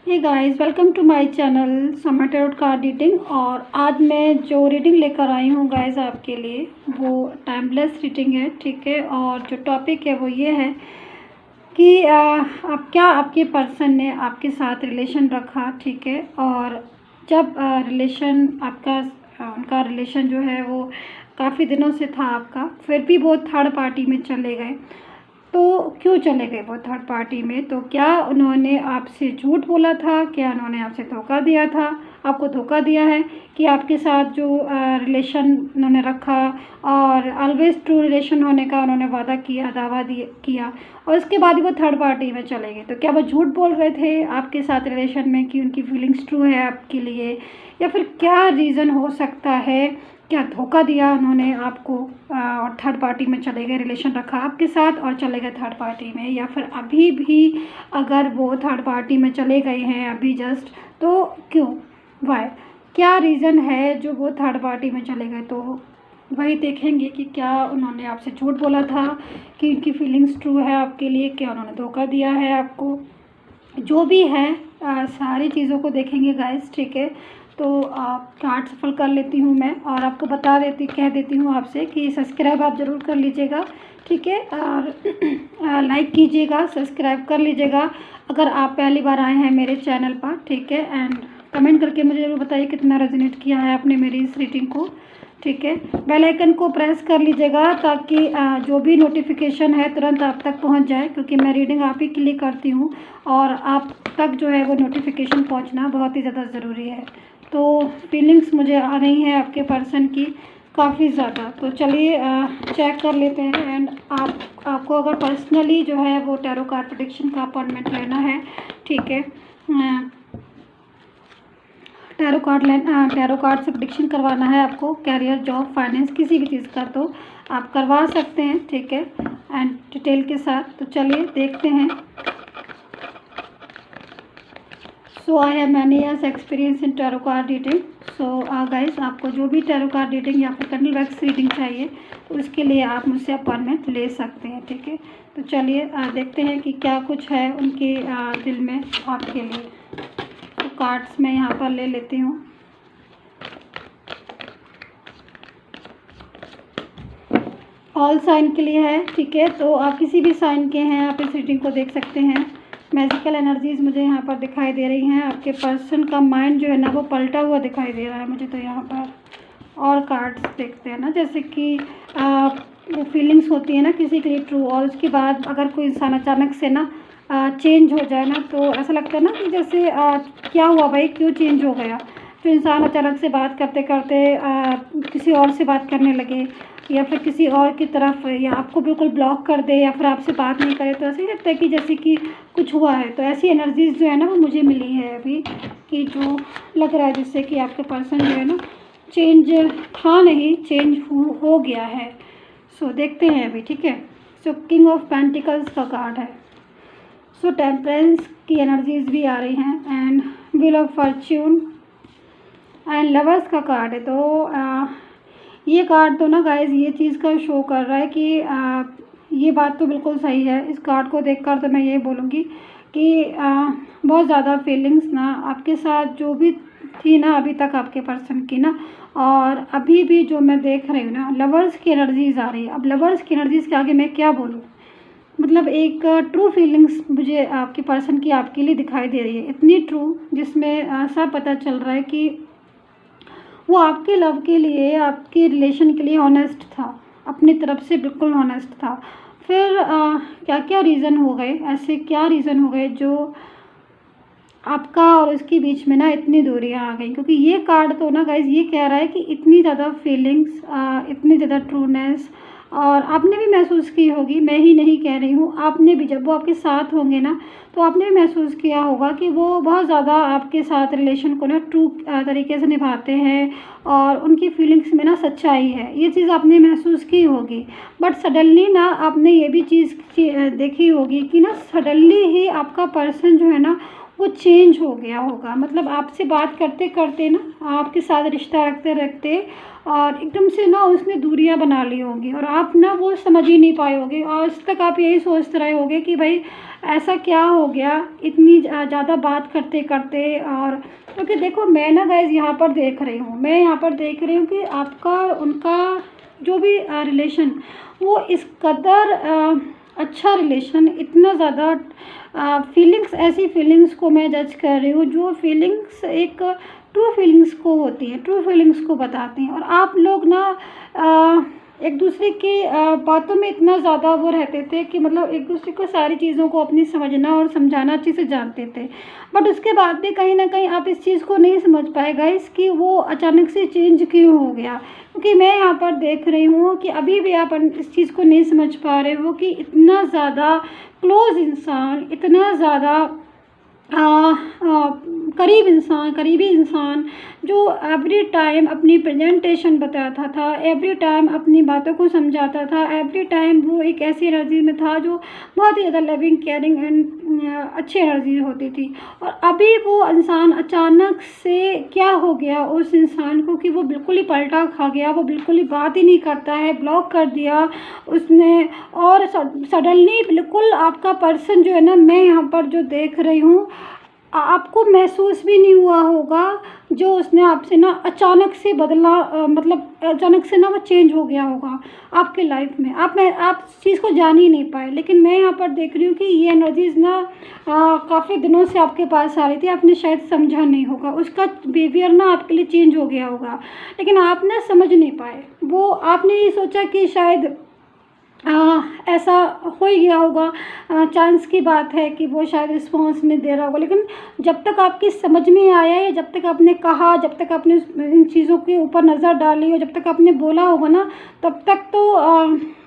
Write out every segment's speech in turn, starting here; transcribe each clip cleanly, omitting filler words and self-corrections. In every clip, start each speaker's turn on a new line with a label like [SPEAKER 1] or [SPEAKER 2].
[SPEAKER 1] Hey guys, welcome to my channel Sama tarot card reading. और आज मैं जो रीडिंग लेकर आई हूँ गाइस आपके लिए वो टाइमलेस रीडिंग है, ठीक है। और जो टॉपिक है वो ये है कि आप क्या आपके पर्सन ने आपके साथ रिलेशन रखा, ठीक है। और जब रिलेशन आपका उनका रिलेशन जो है वो काफ़ी दिनों से था आपका, फिर भी वो थर्ड पार्टी में चले गए, तो क्यों चले गए वो थर्ड पार्टी में? तो क्या उन्होंने आपसे झूठ बोला था? क्या उन्होंने आपसे धोखा दिया था? आपको धोखा दिया है कि आपके साथ जो रिलेशन उन्होंने रखा और ऑलवेज ट्रू रिलेशन होने का उन्होंने वादा किया, दावा किया, और उसके बाद ही वो थर्ड पार्टी में चले गए? तो क्या वो झूठ बोल रहे थे आपके साथ रिलेशन में कि उनकी फीलिंग्स ट्रू है आपके लिए, या फिर क्या रीज़न हो सकता है? क्या धोखा दिया उन्होंने आपको और थर्ड पार्टी में चले गए, रिलेशन रखा आपके साथ और चले गए थर्ड पार्टी में? या फिर अभी भी अगर वो थर्ड पार्टी में चले गए हैं अभी जस्ट, तो क्यों, वाई, क्या रीज़न है जो वो थर्ड पार्टी में चले गए? तो वही देखेंगे कि क्या उन्होंने आपसे झूठ बोला था कि उनकी फीलिंग्स ट्रू है आपके लिए, क्या उन्होंने धोखा दिया है आपको, जो भी है सारी चीज़ों को देखेंगे गाइस, ठीक है। तो कार्ड सफल कर लेती हूँ मैं और आपको कह देती हूँ आपसे कि सब्सक्राइब आप ज़रूर कर लीजिएगा, ठीक है। और लाइक कीजिएगा, सब्सक्राइब कर लीजिएगा अगर आप पहली बार आए हैं मेरे चैनल पर, ठीक है। एंड कमेंट करके मुझे ज़रूर बताइए कितना रेजोनेट किया है आपने मेरी इस रीडिंग को, ठीक है। बेल आइकन को प्रेस कर लीजिएगा ताकि जो भी नोटिफिकेशन है तुरंत आप तक पहुंच जाए, क्योंकि मैं रीडिंग आप ही के लिए करती हूं और आप तक जो है वो नोटिफिकेशन पहुंचना बहुत ही ज़्यादा ज़रूरी है। तो फीलिंग्स मुझे आ रही हैं आपके पर्सन की काफ़ी ज़्यादा, तो चलिए चेक कर लेते हैं। एंड आपको अगर पर्सनली जो है वो टैरो कार्ड प्रेडिक्शन का अपॉइंटमेंट लेना है, ठीक है, टैरो कार्ड से प्रेडिक्शन करवाना है आपको, कैरियर, जॉब, फाइनेंस, किसी भी चीज़ का, तो आप करवा सकते हैं, ठीक है, एंड डिटेल के साथ। तो चलिए देखते हैं। So I have many years experience in tarot card reading. So guys, आपको जो भी टैरो कार्ड रीडिंग या फिर कैंडल वैक्स रीडिंग चाहिए तो उसके लिए आप मुझसे अपॉइंटमेंट ले सकते हैं, ठीक है। तो चलिए देखते हैं कि क्या कुछ है उनके दिल में आपके लिए। तो कार्ड्स मैं यहाँ पर ले लेती हूँ। ऑल साइन के लिए है, ठीक है। तो आप किसी भी साइन के हैं आप इस रीडिंग को देख सकते हैं। मैजिकल एनर्जीज मुझे यहाँ पर दिखाई दे रही हैं। आपके पर्सन का माइंड जो है ना वो पलटा हुआ दिखाई दे रहा है मुझे। तो यहाँ पर और कार्ड्स देखते हैं ना, जैसे कि वो फीलिंग्स होती है ना किसी के लिए ट्रू, और उसके बाद अगर कोई इंसान अचानक से ना चेंज हो जाए ना, तो ऐसा लगता है ना कि जैसे क्या हुआ भाई, क्यों चेंज हो गया। तो इंसान अचानक से बात करते करते किसी और से बात करने लगे, या फिर किसी और की तरफ, या आपको बिल्कुल ब्लॉक कर दे, या फिर आपसे बात नहीं करे, तो ऐसे ही लगता है कि जैसे कि कुछ हुआ है। तो ऐसी एनर्जीज जो है ना वो मुझे मिली है अभी, कि जो लग रहा है जिससे कि आपके पर्सन जो है ना चेंज था नहीं, चेंज हो गया है। सो देखते हैं अभी, ठीक है। सो किंग ऑफ पेंटिकल्स का कार्ड है। सो टेम्परेंस की एनर्जीज भी आ रही हैं, and wheel of Fortune and lovers का कार्ड है। तो ये कार्ड तो ना गाइज ये चीज़ का शो कर रहा है कि ये बात तो बिल्कुल सही है। इस कार्ड को देखकर तो मैं ये बोलूँगी कि बहुत ज़्यादा फीलिंग्स ना आपके साथ जो भी थी ना अभी तक आपके पर्सन की ना, और अभी भी जो मैं देख रही हूँ ना, लवर्स की एनर्जीज आ रही है। अब लवर्स की एनर्जीज के आगे मैं क्या बोलूँ, मतलब एक ट्रू फीलिंग्स मुझे आपके पर्सन की आपके लिए दिखाई दे रही है, इतनी ट्रू जिसमें सब पता चल रहा है कि वो आपके लव के लिए, आपके रिलेशन के लिए ऑनेस्ट था, अपनी तरफ से बिल्कुल ऑनेस्ट था। फिर क्या क्या रीज़न हो गए, ऐसे क्या रीज़न हो गए जो आपका और उसके बीच में ना इतनी दूरियां आ गई? क्योंकि ये कार्ड तो ना गाइज ये कह रहा है कि इतनी ज़्यादा फीलिंग्स, इतनी ज़्यादा ट्रूनेस, और आपने भी महसूस की होगी, मैं ही नहीं कह रही हूँ, आपने भी, जब वो आपके साथ होंगे ना तो आपने भी महसूस किया होगा कि वो बहुत ज़्यादा आपके साथ रिलेशन को ना ट्रू तरीके से निभाते हैं, और उनकी फीलिंग्स में ना सच्चाई है, ये चीज़ आपने महसूस की होगी। बट सडनली ना आपने ये भी चीज़ देखी होगी कि ना सडनली ही आपका पर्सन जो है ना वो चेंज हो गया होगा। मतलब आपसे बात करते करते ना, आपके साथ रिश्ता रखते रखते और एकदम से ना उसने दूरियां बना ली होंगी और आप ना वो समझ ही नहीं पाए होगे। आज तक आप यही सोचते रहे होगे कि भाई ऐसा क्या हो गया इतनी ज़्यादा बात करते करते। और क्योंकि देखो मैं ना गाइस यहाँ पर देख रही हूँ, मैं यहाँ पर देख रही हूँ कि आपका उनका जो भी रिलेशन, वो इस कदर अच्छा रिलेशन, इतना ज़्यादा फीलिंग्स, ऐसी फीलिंग्स को मैं जज कर रही हूँ जो फीलिंग्स एक ट्रू फीलिंग्स को होती है, ट्रू फीलिंग्स को बताती हैं। और आप लोग ना एक दूसरे की बातों में इतना ज़्यादा वो रहते थे कि मतलब एक दूसरे को सारी चीज़ों को अपनी समझना और समझाना अच्छे से जानते थे। बट उसके बाद भी कहीं ना कहीं आप इस चीज़ को नहीं समझ पाए गाइस कि वो अचानक से चेंज क्यों हो गया। क्योंकि मैं यहाँ पर देख रही हूँ कि अभी भी आप इस चीज़ को नहीं समझ पा रहे हो कि इतना ज़्यादा क्लोज़ इंसान, इतना ज़्यादा करीबी इंसान जो एवरी टाइम अपनी प्रेजेंटेशन बताता था, एवरी टाइम अपनी बातों को समझाता था, एवरी टाइम वो एक ऐसी एनर्जी में था जो बहुत ही ज़्यादा लविंग, केयरिंग एंड अच्छी एनर्जी होती थी। और अभी वो इंसान अचानक से क्या हो गया उस इंसान को कि वो बिल्कुल ही पलटा खा गया, वो बिल्कुल ही बात ही नहीं करता है, ब्लॉक कर दिया उसने। और सडनली बिल्कुल आपका पर्सन जो है ना, मैं यहाँ पर जो देख रही हूँ, आपको महसूस भी नहीं हुआ होगा जो उसने आपसे ना अचानक से बदला, मतलब अचानक से ना वो चेंज हो गया होगा आपके लाइफ में। आप इस चीज़ को जान ही नहीं पाए। लेकिन मैं यहाँ पर देख रही हूँ कि ये एनर्जीज़ ना काफ़ी दिनों से आपके पास आ रही थी, आपने शायद समझा नहीं होगा, उसका बिहेवियर ना आपके लिए चेंज हो गया होगा, लेकिन आप ना समझ नहीं पाए। वो आपने ये सोचा कि शायद ऐसा हो ही गया होगा, चांस की बात है कि वो शायद रिस्पॉन्स नहीं दे रहा होगा। लेकिन जब तक आपकी समझ में आया है, जब तक आपने कहा, जब तक आपने इन चीज़ों के ऊपर नज़र डाली और जब तक आपने बोला होगा ना, तब तक तो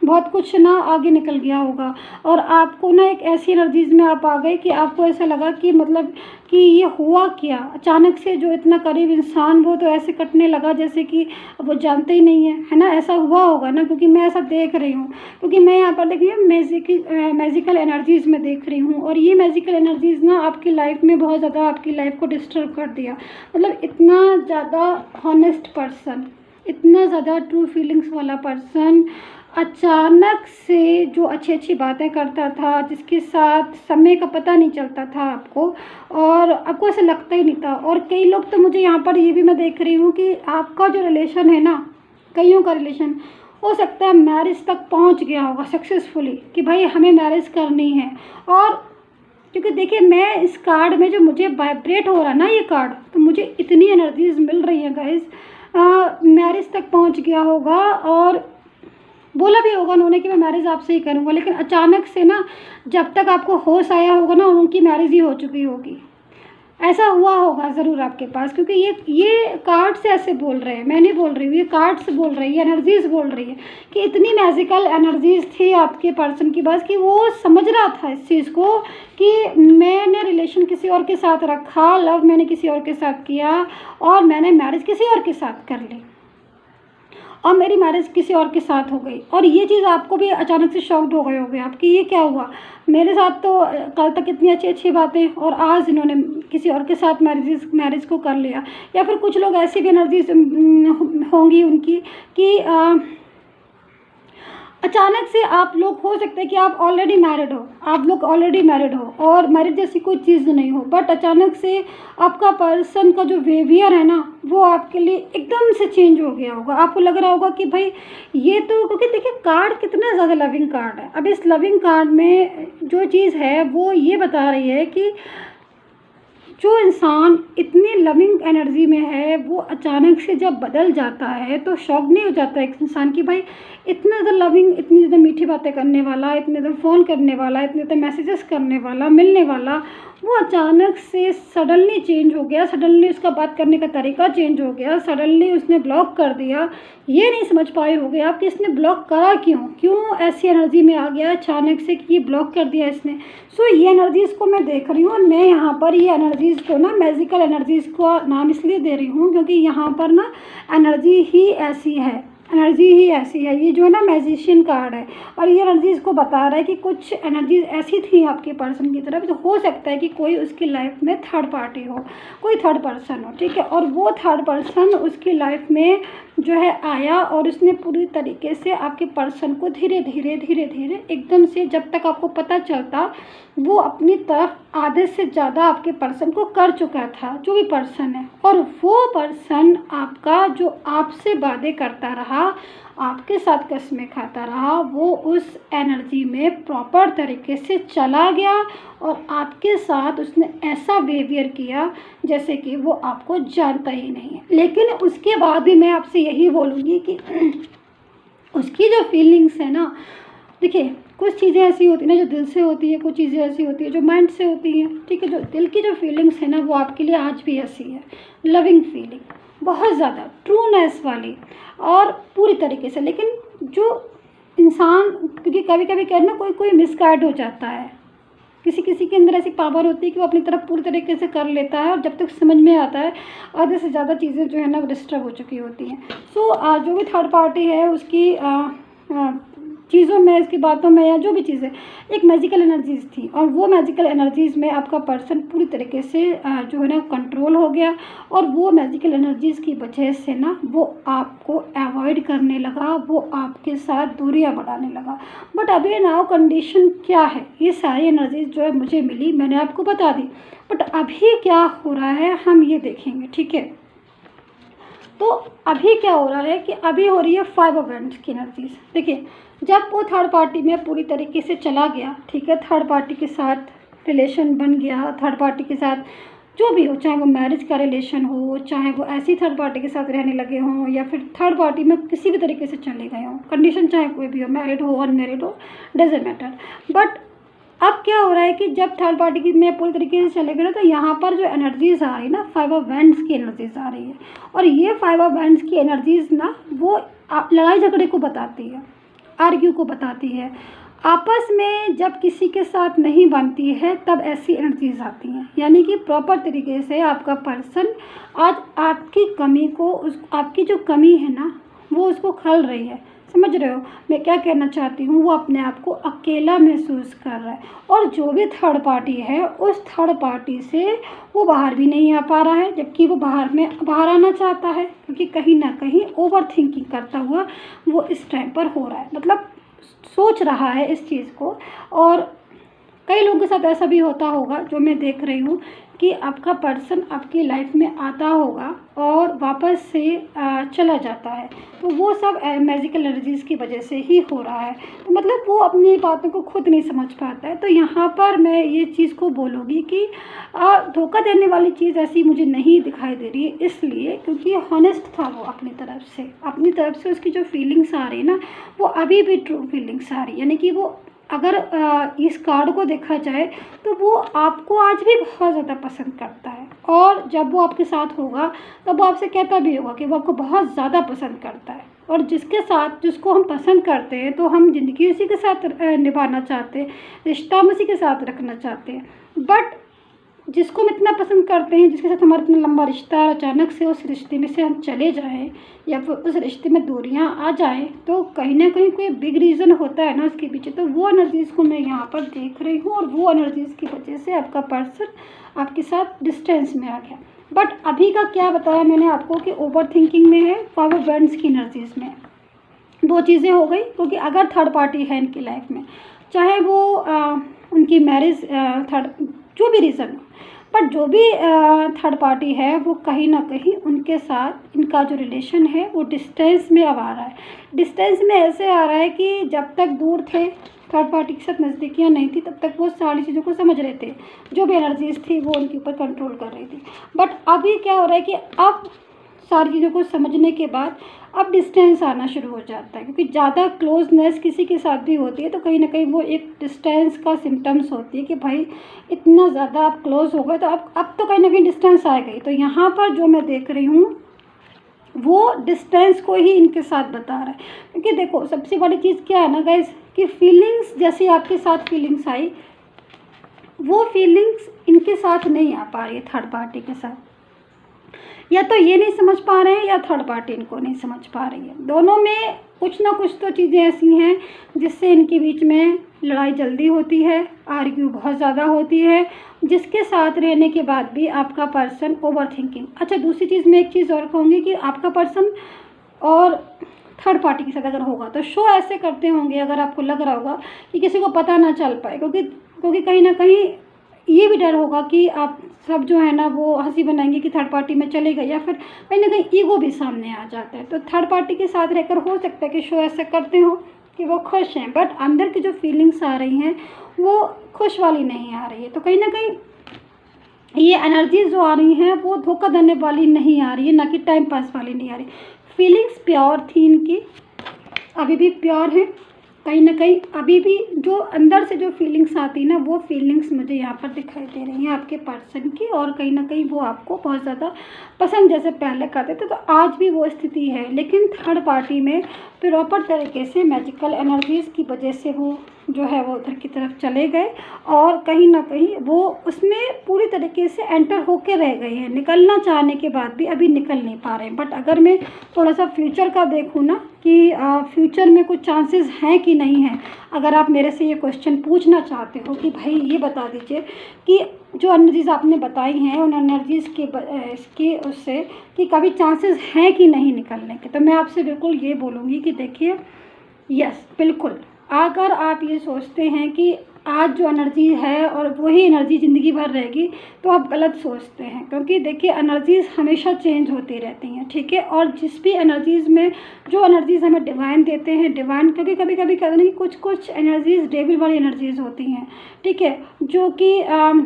[SPEAKER 1] बहुत कुछ ना आगे निकल गया होगा। और आपको ना एक ऐसी एनर्जीज़ में आप आ गए कि आपको ऐसा लगा कि मतलब कि ये हुआ क्या, अचानक से जो इतना करीब इंसान वो तो ऐसे कटने लगा जैसे कि वो जानते ही नहीं है ना। ऐसा हुआ होगा ना, क्योंकि मैं ऐसा देख रही हूँ, क्योंकि मैं यहाँ पर देख रही हूँ मैजिकल एनर्जीज़ में देख रही हूँ। और ये मैजिकल एनर्जीज़ ना आपकी लाइफ में बहुत ज़्यादा आपकी लाइफ को डिस्टर्ब कर दिया। मतलब इतना ज़्यादा हॉनेस्ट पर्सन, इतना ज़्यादा ट्रू फीलिंग्स वाला पर्सन अचानक से जो अच्छी अच्छी बातें करता था, जिसके साथ समय का पता नहीं चलता था आपको, और आपको ऐसा लगता ही नहीं था। और कई लोग तो मुझे यहाँ पर ये भी मैं देख रही हूँ कि आपका जो रिलेशन है ना, कईयों का रिलेशन हो सकता है मैरिज तक पहुँच गया होगा सक्सेसफुली, कि भाई हमें मैरिज करनी है। और क्योंकि देखिए मैं इस कार्ड में जो मुझे वाइब्रेट हो रहा है ना ये कार्ड, तो मुझे इतनी एनर्जीज मिल रही हैं गाइस, मैरिज तक पहुंच गया होगा और बोला भी होगा उन्होंने कि मैं मैरिज आपसे ही करूंगा, लेकिन अचानक से ना जब तक आपको होश आया होगा ना, उनकी मैरिज ही हो चुकी होगी। ऐसा हुआ होगा ज़रूर आपके पास, क्योंकि ये कार्ड से ऐसे बोल रहे हैं, मैं नहीं बोल रही हूँ, ये कार्ड से बोल रही है, एनर्जीज बोल रही है कि इतनी मैजिकल एनर्जीज थी आपके पर्सन के पास कि वो समझ रहा था इस चीज़ को कि मैंने रिलेशन किसी और के साथ रखा, लव मैंने किसी और के साथ किया, और मैंने मैरिज किसी और के साथ कर ली, और मेरी मैरिज किसी और के साथ हो गई। और ये चीज़ आपको भी अचानक से शॉक्ड हो गए होगे आप कि ये क्या हुआ, मेरे साथ तो कल तक इतनी अच्छी अच्छी बातें, और आज इन्होंने किसी और के साथ मैरिज को कर लिया। या फिर कुछ लोग ऐसी भी एनर्जीज होंगी उनकी कि अचानक से आप लोग, हो सकता है कि आप ऑलरेडी मैरिड हो, आप लोग ऑलरेडी मैरिड हो और मैरिज जैसी कोई चीज़ नहीं हो, बट अचानक से आपका पर्सन का जो बिहेवियर है ना, वो आपके लिए एकदम से चेंज हो गया होगा। आपको लग रहा होगा कि भाई ये तो, क्योंकि देखिए कार्ड कितना ज़्यादा लविंग कार्ड है। अब इस लविंग कार्ड में जो चीज़ है वो ये बता रही है कि जो इंसान इतनी लविंग एनर्जी में है, वो अचानक से जब बदल जाता है तो शॉक नहीं हो जाता एक इंसान की भाई इतना ज़्यादा लविंग, इतनी ज़्यादा मीठी बातें करने वाला, इतने ज़्यादा फ़ोन करने वाला, इतने ज़्यादा मैसेजेस करने वाला, मिलने वाला, वो अचानक से सडनली चेंज हो गया, सडनली उसका बात करने का तरीका चेंज हो गया, सडनली उसने ब्लॉक कर दिया। ये नहीं समझ पाए होगे आप कि इसने ब्लॉक करा क्यों ऐसी एनर्जी में आ गया अचानक से कि ये ब्लॉक कर दिया इसने। सो ये एनर्जीज़ को मैं देख रही हूँ, और मैं यहाँ पर ये एनर्जीज़ को ना मैजिकल एनर्जीज़ को नाम इसलिए दे रही हूँ क्योंकि यहाँ पर ना एनर्जी ही ऐसी है, एनर्जी ही ऐसी है। ये जो है ना मैजिशियन कार्ड है, और ये एनर्जी इसको बता रहा है कि कुछ एनर्जीज ऐसी थी आपके पर्सन की तरफ, तो हो सकता है कि कोई उसकी लाइफ में थर्ड पार्टी हो, कोई थर्ड पर्सन हो, ठीक है। और वो थर्ड पर्सन उसकी लाइफ में जो है आया, और उसने पूरी तरीके से आपके पर्सन को धीरे धीरे धीरे धीरे एकदम से, जब तक आपको पता चलता, वो अपनी तरफ आधे से ज़्यादा आपके पर्सन को कर चुका था, जो भी पर्सन है। और वो पर्सन आपका, जो आपसे वादे करता रहा, आपके साथ कसमें खाता रहा, वो उस एनर्जी में प्रॉपर तरीके से चला गया, और आपके साथ उसने ऐसा बिहेवियर किया जैसे कि वो आपको जानता ही नहीं है। लेकिन उसके बाद भी मैं आपसे यही बोलूँगी कि उसकी जो फीलिंग्स है ना, देखिए कुछ चीज़ें ऐसी होती हैं ना जो दिल से होती है, कुछ चीज़ें ऐसी होती है जो माइंड से होती हैं, ठीक है। जो दिल की जो फीलिंग्स है ना, वो आपके लिए आज भी ऐसी है, लविंग फीलिंग, बहुत ज़्यादा ट्रूनेस वाली और पूरी तरीके से। लेकिन जो इंसान, क्योंकि कभी कभी कहना ना कोई कोई मिसगाइड हो जाता है, किसी किसी के अंदर ऐसी पावर होती है कि वो अपनी तरफ पूरी तरीके से कर लेता है, और जब तक समझ में आता है आधे से ज़्यादा चीज़ें जो है ना वो डिस्टर्ब हो चुकी होती हैं। सो जो भी थर्ड पार्टी है उसकी चीज़ों में, इसकी बातों में, या जो भी चीज़ें, एक मैजिकल एनर्जीज़ थी, और वो मैजिकल एनर्जीज़ में आपका पर्सन पूरी तरीके से जो है ना कंट्रोल हो गया, और वो मैजिकल एनर्जीज़ की वजह से ना वो आपको अवॉइड करने लगा, वो आपके साथ दूरियां बढ़ाने लगा। बट अभी नाउ कंडीशन क्या है, ये सारी एनर्जीज़ जो है मुझे मिली, मैंने आपको बता दी, बट अभी क्या हो रहा है हम ये देखेंगे, ठीक है। तो अभी क्या हो रहा है कि अभी हो रही है 5 ऑफ वैंड्स की एनर्जीज। देखिए, जब वो थर्ड पार्टी में पूरी तरीके से चला गया, ठीक है, थर्ड पार्टी के साथ रिलेशन बन गया, थर्ड पार्टी के साथ जो भी हो, चाहे वो मैरिज का रिलेशन हो, चाहे वो ऐसी थर्ड पार्टी के साथ रहने लगे हों, या फिर थर्ड पार्टी में किसी भी तरीके से चले गए हों, कंडीशन चाहे कोई भी हो, मैरिड हो अनमैरिड हो, डजंट मैटर। बट अब क्या हो रहा है कि जब थर्ड पार्टी की में पूरी तरीके से चले गए ना, तो यहाँ पर जो एनर्जीज आ रही है ना, 5 ऑफ वैंड्स की एनर्जीज आ रही है, और ये 5 ऑफ वैंड्स की एनर्जीज ना वो लड़ाई झगड़े को बताती है, आर्ग्यू को बताती है। आपस में जब किसी के साथ नहीं बनती है तब ऐसी एनर्जीज आती हैं, यानी कि प्रॉपर तरीके से आपका पर्सन आज आपकी कमी को, उस आपकी जो कमी है ना वो उसको खल रही है। समझ रहे हो मैं क्या कहना चाहती हूँ? वो अपने आप को अकेला महसूस कर रहा है, और जो भी थर्ड पार्टी है उस थर्ड पार्टी से वो बाहर भी नहीं आ पा रहा है, जबकि वो बाहर आना चाहता है, क्योंकि कहीं ना कहीं ओवर थिंकिंग करता हुआ वो इस टाइम पर हो रहा है, मतलब सोच रहा है इस चीज़ को। और कई लोगों के साथ ऐसा भी होता होगा, जो मैं देख रही हूँ, कि आपका पर्सन आपकी लाइफ में आता होगा और वापस से चला जाता है, तो वो सब मैजिकल एनर्जीज़ की वजह से ही हो रहा है। तो मतलब वो अपनी बातों को खुद नहीं समझ पाता है। तो यहाँ पर मैं ये चीज़ को बोलूँगी कि धोखा देने वाली चीज़ ऐसी मुझे नहीं दिखाई दे रही है, इसलिए क्योंकि हॉनेस्ट था वो अपनी तरफ से उसकी जो फीलिंग्स आ रही ना, वो अभी भी ट्रू फीलिंग्स आ रही, यानी कि वो अगर इस कार्ड को देखा जाए तो वो आपको आज भी बहुत ज़्यादा पसंद करता है, और जब वो आपके साथ होगा तब वो आपसे कहता भी होगा कि वो आपको बहुत ज़्यादा पसंद करता है। और जिसको हम पसंद करते हैं तो हम ज़िंदगी उसी के साथ निभाना चाहते हैं, रिश्ता हम उसी के साथ रखना चाहते हैं। बट जिसको हम इतना पसंद करते हैं, जिसके साथ हमारा इतना लंबा रिश्ता है, अचानक से उस रिश्ते में से हम चले जाएं, या फिर उस रिश्ते में दूरियां आ जाएं, तो कहीं ना कहीं कोई बिग रीज़न होता है ना उसके पीछे। तो वो एनर्जीज़ को मैं यहाँ पर देख रही हूँ, और वो एनर्जीज़ की वजह से आपका पर्सन आपके साथ डिस्टेंस में आ गया। बट अभी का क्या बताया मैंने आपको कि ओवर थिंकिंग में है, 5 ऑफ वैंड्स की एनर्जीज़ में। दो चीज़ें हो गई, क्योंकि अगर थर्ड पार्टी है इनकी लाइफ में, चाहे वो उनकी मैरिज थर्ड जो भी रीज़न हो, बट जो भी थर्ड पार्टी है वो कहीं ना कहीं उनके साथ इनका जो रिलेशन है वो डिस्टेंस में अब आ रहा है। डिस्टेंस में ऐसे आ रहा है कि जब तक दूर थे, थर्ड पार्टी के साथ नज़दीकियाँ नहीं थी, तब तक वो सारी चीज़ों को समझ रहे थे, जो भी एनर्जीज थी वो उनके ऊपर कंट्रोल कर रही थी। बट अभी क्या हो रहा है कि अब सारी चीज़ों को समझने के बाद अब डिस्टेंस आना शुरू हो जाता है, क्योंकि ज़्यादा क्लोजनेस किसी के साथ भी होती है तो कहीं ना कहीं वो एक डिस्टेंस का सिम्टम्स होती है कि भाई इतना ज़्यादा आप क्लोज हो गए, तो अब तो कहीं ना कहीं डिस्टेंस आ गई। तो यहाँ पर जो मैं देख रही हूँ वो डिस्टेंस को ही इनके साथ बता रहा है, क्योंकि देखो सबसे बड़ी चीज़ क्या है ना गाइस, कि फीलिंग्स जैसे आपके साथ फीलिंग्स आई, वो फीलिंग्स इनके साथ नहीं आ पा रही है थर्ड पार्टी के साथ। या तो ये नहीं समझ पा रहे हैं या थर्ड पार्टी इनको नहीं समझ पा रही है। दोनों में कुछ ना कुछ तो चीज़ें ऐसी हैं जिससे इनके बीच में लड़ाई जल्दी होती है, आर्ग्यू बहुत ज़्यादा होती है, जिसके साथ रहने के बाद भी आपका पर्सन ओवर थिंकिंग। अच्छा, दूसरी चीज़ मैं एक चीज़ और कहूँगी कि आपका पर्सन और थर्ड पार्टी के साथ अगर होगा तो शो ऐसे करते होंगे, अगर आपको लग रहा होगा कि किसी को पता ना चल पाए, क्योंकि कहीं ना कहीं ये भी डर होगा कि आप सब जो है ना वो हंसी बनाएंगे कि थर्ड पार्टी में चले गए, या फिर कहीं ना कहीं ईगो भी सामने आ जाता है। तो थर्ड पार्टी के साथ रहकर हो सकता है कि शो ऐसे करते हो कि वो खुश हैं, बट अंदर की जो फीलिंग्स आ रही हैं वो खुश वाली नहीं आ रही है। तो कहीं ना कहीं ये एनर्जी जो आ रही हैं वो धोखा देने वाली नहीं आ रही है, ना कि टाइम पास वाली नहीं आ रही। फीलिंग्स प्योर थी इनकी, अभी भी प्योर है। कहीं ना कहीं अभी भी जो अंदर से जो फीलिंग्स आती है ना, वो फीलिंग्स मुझे यहाँ पर दिखाई दे रही हैं आपके पर्सन की, और कहीं ना कहीं वो आपको बहुत ज़्यादा पसंद जैसे पहले करते थे, तो आज भी वो स्थिति है। लेकिन थर्ड पार्टी में प्रॉपर तरीके से मैजिकल एनर्जीज़ की वजह से वो जो है वो उधर की तरफ चले गए, और कहीं ना कहीं वो उसमें पूरी तरीके से एंटर होके रह गए हैं। निकलना चाहने के बाद भी अभी निकल नहीं पा रहे हैं। बट अगर मैं थोड़ा सा फ्यूचर का देखूँ ना कि फ्यूचर में कुछ चांसेस हैं कि नहीं हैं, अगर आप मेरे से ये क्वेश्चन पूछना चाहते हो कि भाई ये बता दीजिए कि जो एनर्जीज़ आपने बताई हैं उन एनर्जीज़ के उससे कि कभी चांसेस हैं कि नहीं निकलने के, तो मैं आपसे बिल्कुल ये बोलूँगी कि देखिए, यस बिल्कुल। अगर आप ये सोचते हैं कि आज जो एनर्जी है और वही एनर्जी ज़िंदगी भर रहेगी, तो आप गलत सोचते हैं, क्योंकि देखिए एनर्जीज़ हमेशा चेंज होती रहती हैं, ठीक है। और जिस भी एनर्जीज़ में जो एनर्जीज़ हमें डिवाइन देते हैं, डिवाइन, क्योंकि कभी कभी कहते नहीं, कुछ एनर्जीज़ डेविल वाली एनर्जीज़ होती हैं, ठीक है, जो कि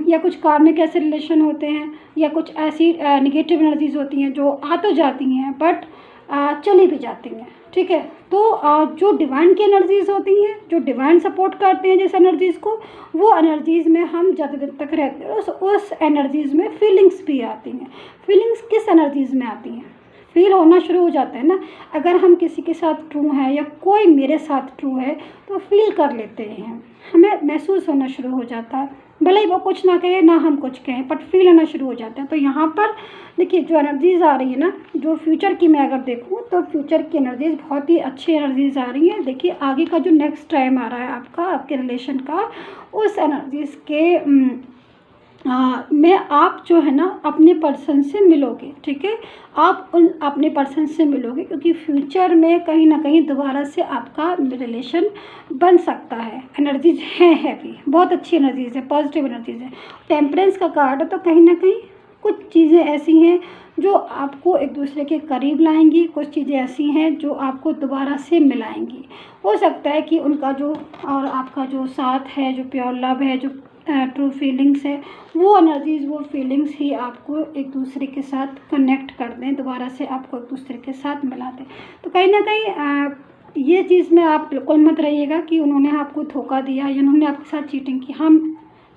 [SPEAKER 1] या कुछ कार्मिक ऐसे रिलेशन होते हैं, या कुछ ऐसी निगेटिव एनर्जीज़ होती हैं जो आ तो जाती हैं बट चली भी जाती हैं, ठीक है। तो जो डिवाइन की एनर्जीज़ होती हैं, जो डिवाइन सपोर्ट करते हैं जिस एनर्जीज़ को, वो एनर्जीज़ में हम ज़्यादा दिन तक रहते हैं। उस एनर्जीज़ में फीलिंग्स भी आती हैं। फीलिंग्स किस एनर्जीज़ में आती हैं? फील होना शुरू हो जाता है ना, अगर हम किसी के साथ ट्रू हैं या कोई मेरे साथ ट्रू है तो फील कर लेते हैं, हमें महसूस होना शुरू हो जाता है, भले ही वो कुछ ना कहे ना हम कुछ कहें, बट फील होना शुरू हो जाता है। तो यहाँ पर देखिए जो एनर्जीज़ आ रही है ना, जो फ्यूचर की मैं अगर देखूँ तो फ्यूचर की एनर्जीज़ बहुत ही अच्छी एनर्जीज़ आ रही हैं। देखिए आगे का जो नेक्स्ट टाइम आ रहा है आपका, आपके रिलेशन का, उस एनर्जीज़ के में आप जो है ना अपने पर्सन से मिलोगे, ठीक है, आप उन अपने पर्सन से मिलोगे, क्योंकि फ्यूचर में कहीं ना कहीं दोबारा से आपका रिलेशन बन सकता है। एनर्जीज हैं हैवी, बहुत अच्छी एनर्जीज है, पॉजिटिव एनर्जीज है। टेम्परेंस का कार्ड है, तो कहीं ना कहीं कुछ चीज़ें ऐसी हैं जो आपको एक दूसरे के करीब लाएंगी, कुछ चीज़ें ऐसी हैं जो आपको दोबारा से मिलाएंगी। हो सकता है कि उनका जो और आपका जो साथ है, जो प्योर लव है, जो ट्रू फीलिंग्स है, वो एनर्जीज़, वो फीलिंग्स ही आपको एक दूसरे के साथ कनेक्ट कर दें, दोबारा से आपको एक दूसरे के साथ मिला दें। तो कहीं ना कहीं ये चीज़ में आप बिल्कुल मत रहिएगा कि उन्होंने आपको धोखा दिया या उन्होंने आपके साथ चीटिंग की। हम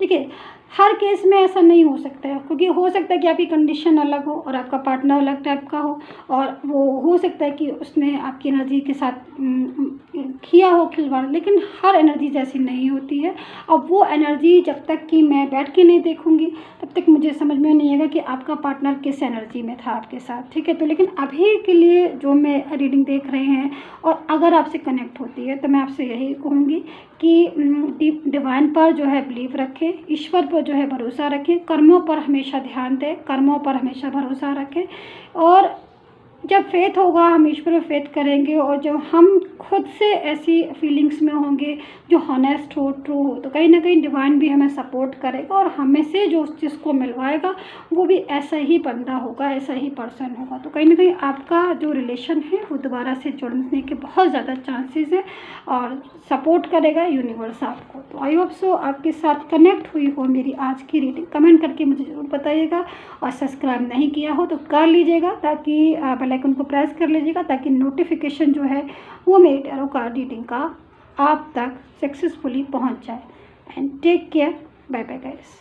[SPEAKER 1] देखिए हर केस में ऐसा नहीं हो सकता है, क्योंकि हो सकता है कि आपकी कंडीशन अलग हो और आपका पार्टनर अलग टाइप का हो, और वो हो सकता है कि उसने आपकी एनर्जी के साथ किया हो खिलवाड़, लेकिन हर एनर्जी जैसी नहीं होती है। अब वो एनर्जी जब तक कि मैं बैठ के नहीं देखूंगी तब तक मुझे समझ में नहीं आएगा कि आपका पार्टनर किस एनर्जी में था आपके साथ, ठीक है। तो लेकिन अभी के लिए जो मैं रीडिंग देख रहे हैं, और अगर आपसे कनेक्ट होती है तो मैं आपसे यही कहूँगी कि डिवाइन पर जो है बिलीव रखें, ईश्वर पर जो है भरोसा रखें, कर्मों पर हमेशा ध्यान दें, कर्मों पर हमेशा भरोसा रखें। और जब फेथ होगा, हम ईश्वर में फेथ करेंगे, और जब हम खुद से ऐसी फीलिंग्स में होंगे जो हॉनेस्ट हो, ट्रू हो, तो कहीं ना कहीं डिवाइन भी हमें सपोर्ट करेगा, और हमें से जो उस चीज़ को मिलवाएगा वो भी ऐसा ही बंदा होगा, ऐसा ही पर्सन होगा। तो कहीं ना कहीं आपका जो रिलेशन है वो दोबारा से जुड़ने के बहुत ज़्यादा चांसेस है, और सपोर्ट करेगा यूनिवर्स आपको। तो आई होप सो आपके साथ कनेक्ट हुई हो मेरी आज की रीडिंग। कमेंट करके मुझे ज़रूर बताइएगा, और सब्सक्राइब नहीं किया हो तो कर लीजिएगा, ताकि बेल आइकन को प्रेस कर लीजिएगा, ताकि नोटिफिकेशन जो है वो मेरी टैरो कार्ड रीडिंग का आप तक सक्सेसफुली पहुंच जाए। And take care, bye bye guys.